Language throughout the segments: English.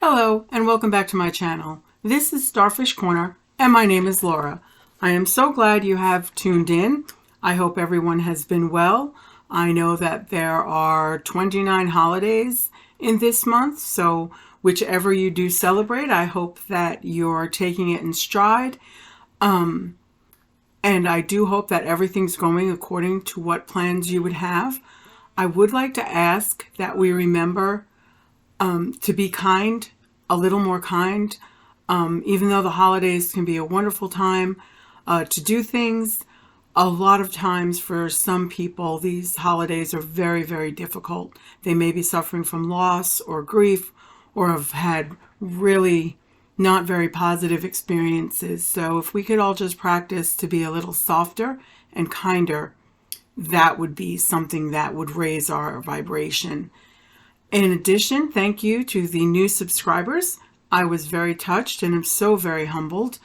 Hello and welcome back to my channel. This is Starfish Corner and my name is Laura. I am so glad you have tuned in. I hope everyone has been well. I know that there are 29 holidays in this month, so whichever you do celebrate, I hope that you're taking it in stride. And I do hope that everything's going according to what plans you would have. I would like to ask that we remember to be kind, a little more kind, even though the holidays can be a wonderful time to do things. A lot of times for some people, these holidays are very, very difficult. They may be suffering from loss or grief or have had really not very positive experiences. So if we could all just practice to be a little softer and kinder, that would be something that would raise our vibration. In addition, thank you to the new subscribers. I was very touched and am so very humbled.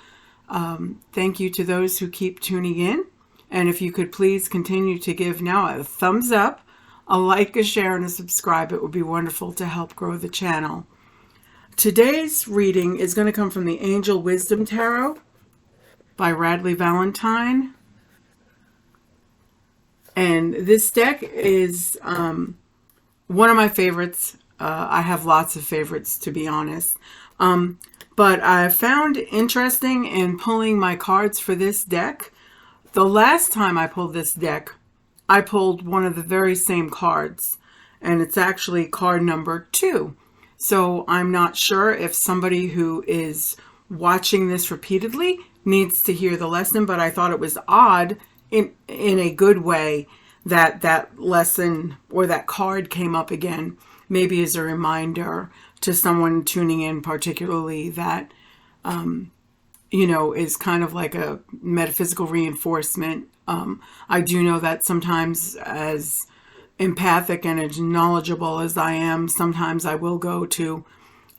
Thank you to those who keep tuning in. And if you could please continue to give now a thumbs up, a like, a share, and a subscribe, it would be wonderful to help grow the channel. Today's reading is going to come from the Angel Wisdom Tarot by Radley Valentine. And this deck is one of my favorites. I have lots of favorites, to be honest. But I found interesting in pulling my cards for this deck. The last time I pulled this deck, I pulled one of the very same cards. And it's actually card number 2. So I'm not sure if somebody who is watching this repeatedly needs to hear the lesson, but I thought it was odd in a good way that that lesson or that card came up again, maybe as a reminder to someone tuning in, particularly that, is kind of like a metaphysical reinforcement. I do know that sometimes, as empathic and as knowledgeable as I am, sometimes I will go to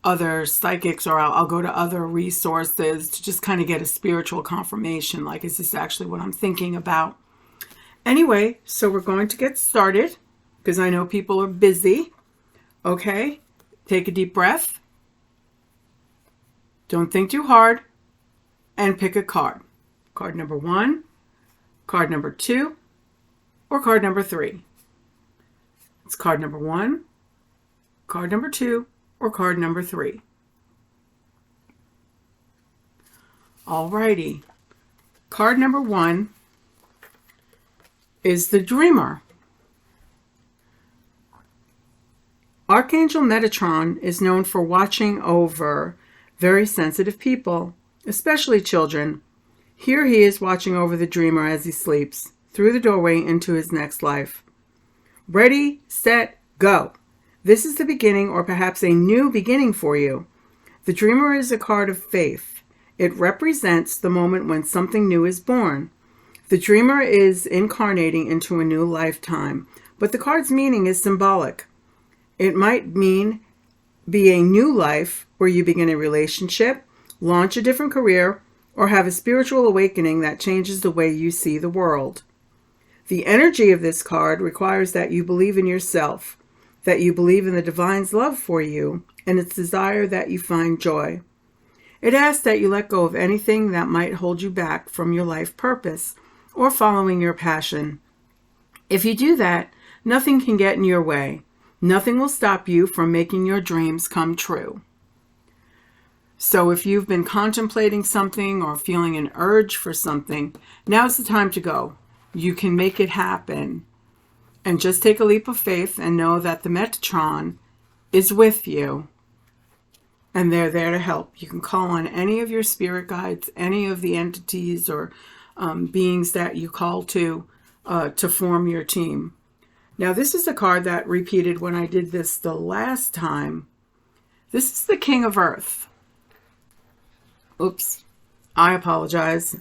other psychics or I'll go to other resources to just kind of get a spiritual confirmation, like, is this actually what I'm thinking about? Anyway, so we're going to get started because I know people are busy. Okay, take a deep breath. Don't think too hard and pick a card. Card number 1, card number 2, or card number 3. It's card number 1, card number 2, or card number 3. Alrighty. Card number 1 is the Dreamer. Archangel Metatron is known for watching over very sensitive people, especially children. Here he is watching over the dreamer as he sleeps, through the doorway into his next life. Ready, set, go. This is the beginning, or perhaps a new beginning for you. The Dreamer is a card of faith. It represents the moment when something new is born. The Dreamer is incarnating into a new lifetime, but the card's meaning is symbolic. It might mean be a new life where you begin a relationship, launch a different career, or have a spiritual awakening that changes the way you see the world. The energy of this card requires that you believe in yourself, that you believe in the divine's love for you, and its desire that you find joy. It asks that you let go of anything that might hold you back from your life purpose or following your passion. If you do that, nothing can get in your way. Nothing will stop you from making your dreams come true. So if you've been contemplating something or feeling an urge for something, now's the time to go. You can make it happen. And just take a leap of faith and know that the Metatron is with you. And they're there to help. You can call on any of your spirit guides, any of the entities or beings that you call to form your team. Now, this is a card that repeated when I did this the last time. This is the King of Earth. Oops, I apologize.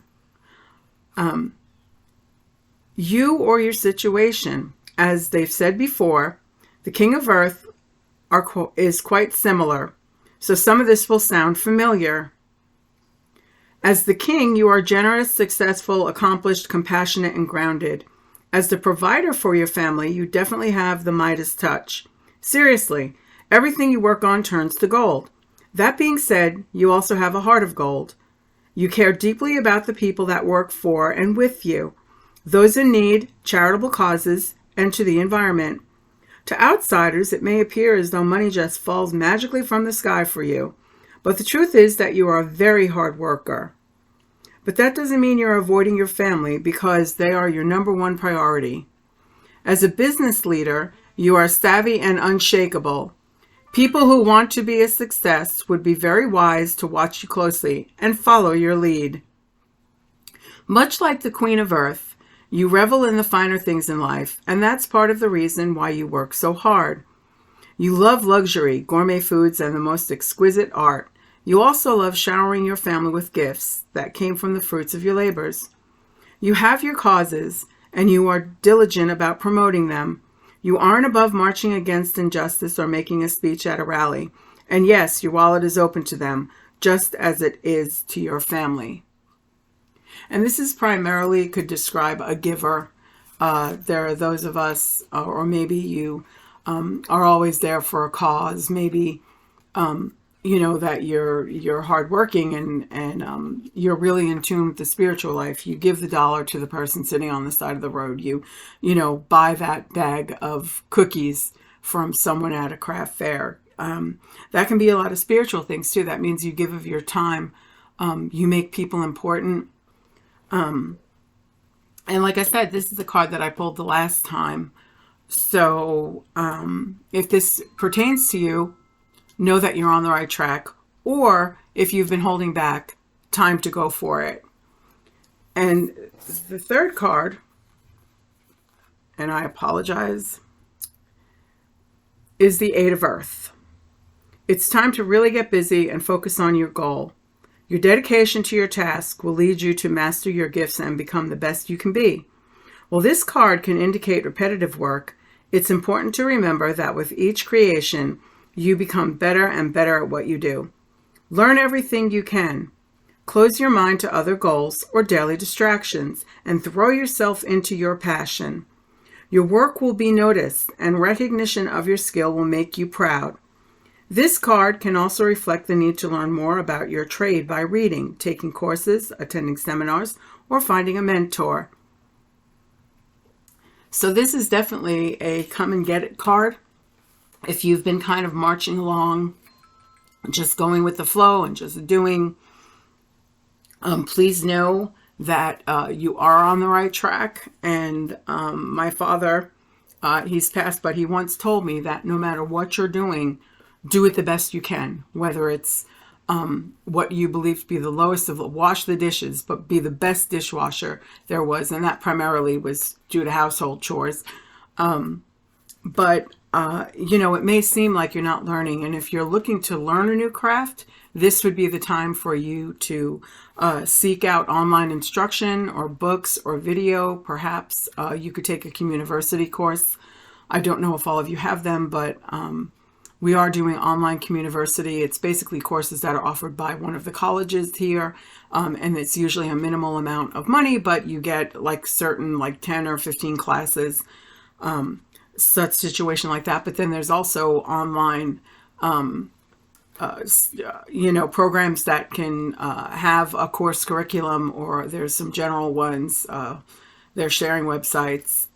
You or your situation, as they've said before, the King of Earth is quite similar. So some of this will sound familiar. As the king, you are generous, successful, accomplished, compassionate, and grounded. As the provider for your family, you definitely have the Midas touch. Seriously, everything you work on turns to gold. That being said, you also have a heart of gold. You care deeply about the people that work for and with you, those in need, charitable causes, and to the environment. To outsiders, it may appear as though money just falls magically from the sky for you, but the truth is that you are a very hard worker. But that doesn't mean you're avoiding your family, because they are your number one priority. As a business leader, you are savvy and unshakable. People who want to be a success would be very wise to watch you closely and follow your lead. Much like the Queen of Earth, you revel in the finer things in life, and that's part of the reason why you work so hard. You love luxury, gourmet foods, and the most exquisite art. You also love showering your family with gifts that came from the fruits of your labors. You have your causes, and you are diligent about promoting them. You aren't above marching against injustice or making a speech at a rally. And yes, your wallet is open to them, just as it is to your family. And this is primarily could describe a giver. There are those of us, or maybe you are always there for a cause. Maybe that you're hardworking and you're really in tune with the spiritual life. You give the dollar to the person sitting on the side of the road. You buy that bag of cookies from someone at a craft fair. That can be a lot of spiritual things too. That means you give of your time. You make people important. And like I said, this is the card that I pulled the last time. So if this pertains to you, know that you're on the right track. Or if you've been holding back, time to go for it. And the third card, and I apologize, is the Eight of Earth. It's time to really get busy and focus on your goal. Your dedication to your task will lead you to master your gifts and become the best you can be. While this card can indicate repetitive work, it's important to remember that with each creation, you become better and better at what you do. Learn everything you can. Close your mind to other goals or daily distractions and throw yourself into your passion. Your work will be noticed, and recognition of your skill will make you proud. This card can also reflect the need to learn more about your trade by reading, taking courses, attending seminars, or finding a mentor. So this is definitely a come and get it card. If you've been kind of marching along, just going with the flow and just doing, please know that you are on the right track. And my father, he's passed, but he once told me that no matter what you're doing, do it the best you can, whether it's what you believe to be the lowest of wash the dishes, but be the best dishwasher there was. And that primarily was due to household chores. But it may seem like you're not learning. And if you're looking to learn a new craft, this would be the time for you to seek out online instruction or books or video. Perhaps you could take a Communiversity course. I don't know if all of you have them, but we are doing online Communiversity. It's basically courses that are offered by one of the colleges here. And it's usually a minimal amount of money, but you get like certain 10 or 15 classes, such situation like that. But then there's also online, programs that can have a course curriculum, or there's some general ones. They're sharing websites.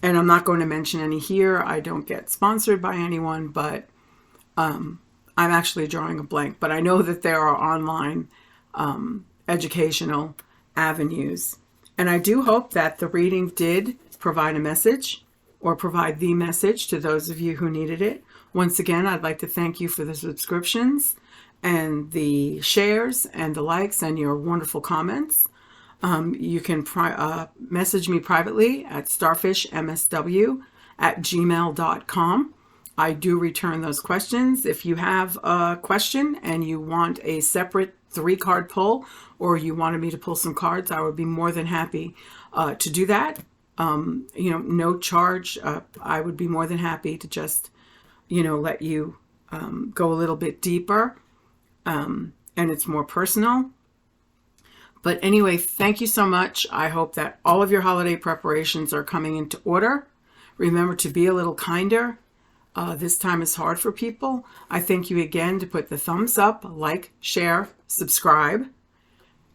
And I'm not going to mention any here. I don't get sponsored by anyone, but I'm actually drawing a blank. But I know that there are online educational avenues. And I do hope that the reading did provide a message, or provide the message to those of you who needed it. Once again, I'd like to thank you for the subscriptions and the shares and the likes and your wonderful comments. You can message me privately at starfishmsw@gmail.com. I do return those questions. If you have a question and you want a separate 3-card pull, or you wanted me to pull some cards, I would be more than happy to do that. No charge. I would be more than happy to just, let you go a little bit deeper, and it's more personal. But anyway, thank you so much. I hope that all of your holiday preparations are coming into order. Remember to be a little kinder. this time is hard for people, I thank you again to put the thumbs up, like, share, subscribe,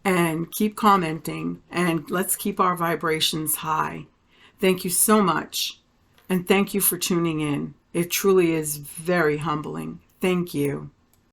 and keep commenting, and let's keep our vibrations high. Thank you so much, and thank you for tuning in. It truly is very humbling. Thank you.